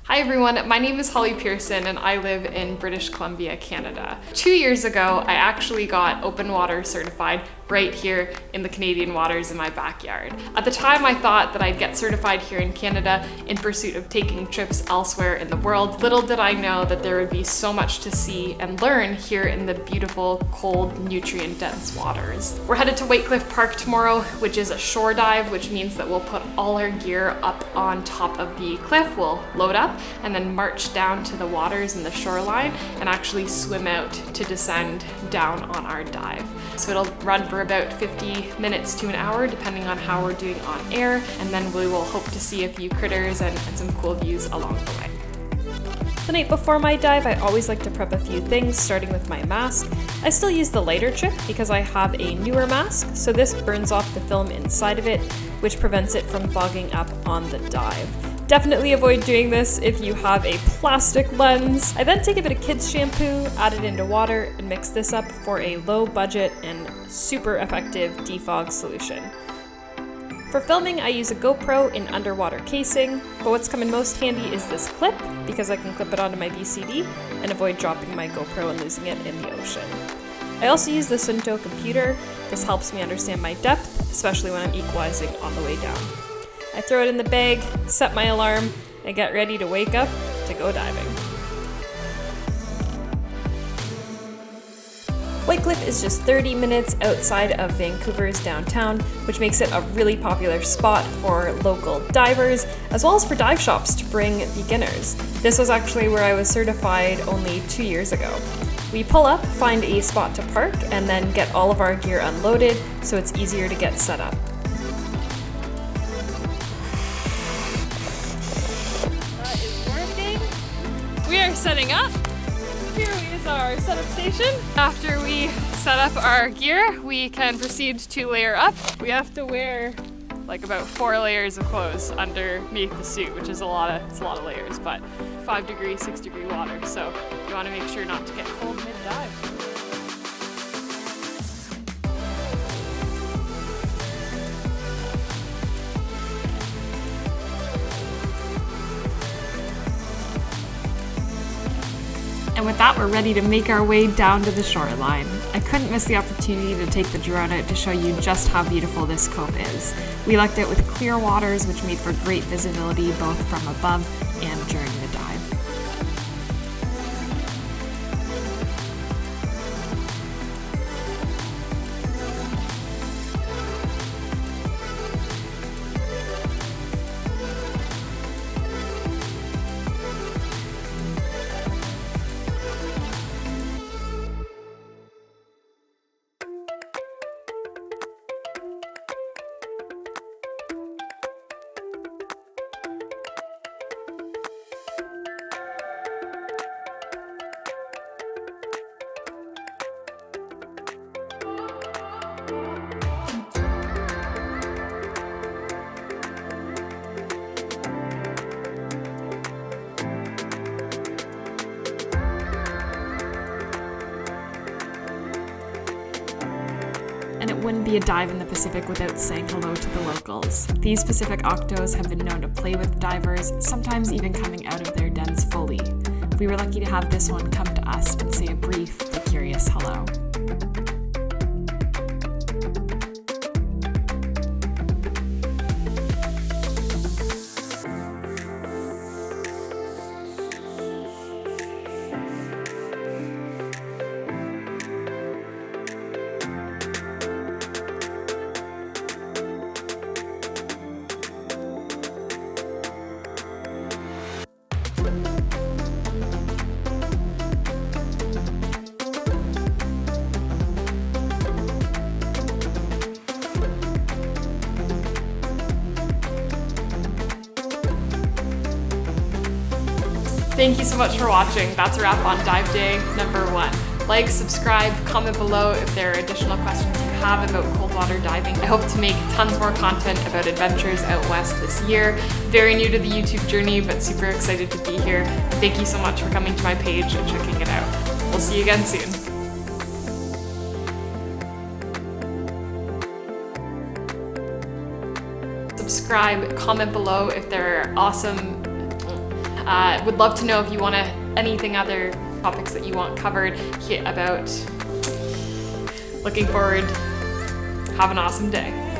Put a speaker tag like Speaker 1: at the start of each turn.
Speaker 1: Hi everyone, my name is Holly Pearson and I live in British Columbia, Canada. 2 years ago, I actually got open water certified right here in the Canadian waters in my backyard. At the time, I thought that I'd get certified here in Canada in pursuit of taking trips elsewhere in the world. Little did I know that there would be so much to see and learn here in the beautiful, cold, nutrient-dense waters. We're headed to Whytecliff Park tomorrow, which is a shore dive, which means that we'll put all our gear up on top of the cliff, we'll load up, and then march down to the waters in the shoreline and actually swim out to descend down on our dive. So it'll run for about 50 minutes to an hour, depending on how we're doing on air, and then we will hope to see a few critters and some cool views along the way.
Speaker 2: The night before my dive, I always like to prep a few things, starting with my mask. I still use the lighter chip because I have a newer mask, so this burns off the film inside of it, which prevents it from fogging up on the dive. Definitely avoid doing this if you have a plastic lens. I then take a bit of kids shampoo, add it into water, and mix this up for a low budget and super effective defog solution. For filming, I use a GoPro in underwater casing, but what's come in most handy is this clip, because I can clip it onto my VCD and avoid dropping my GoPro and losing it in the ocean. I also use the Sunto computer. This helps me understand my depth, especially when I'm equalizing on the way down. I throw it in the bag, set my alarm, and get ready to wake up to go diving. Whytecliff is just 30 minutes outside of Vancouver's downtown, which makes it a really popular spot for local divers, as well as for dive shops to bring beginners. This was actually where I was certified only 2 years ago. We pull up, find a spot to park, and then get all of our gear unloaded so it's easier to get set up.
Speaker 1: We are setting up. Here is our setup station. After we set up our gear, we can proceed to layer up. We have to wear like about 4 layers of clothes underneath the suit, which is a lot of layers, but 5 degree, 6 degree water. So you want to make sure not to get cold mid-dive. And with that, we're ready to make our way down to the shoreline. I couldn't miss the opportunity to take the drone out to show you just how beautiful this cove is. We lucked out with clear waters, which made for great visibility both from above and during the dive. And it wouldn't be a dive in the Pacific without saying hello to the locals. These Pacific octos have been known to play with divers, sometimes even coming out of their dens fully. We were lucky to have this one come to us and say a brief but curious hello. Thank you so much for watching. That's a wrap on dive day number 1. Like, subscribe, comment below if there are additional questions you have about cold water diving. I hope to make tons more content about adventures out west this year. Very new to the YouTube journey, but super excited to be here. Thank you so much for coming to my page and checking it out. We'll see you again soon. Subscribe, comment below if there are awesome Would love to know if you want anything other topics that you want covered about. Looking forward. Have an awesome day.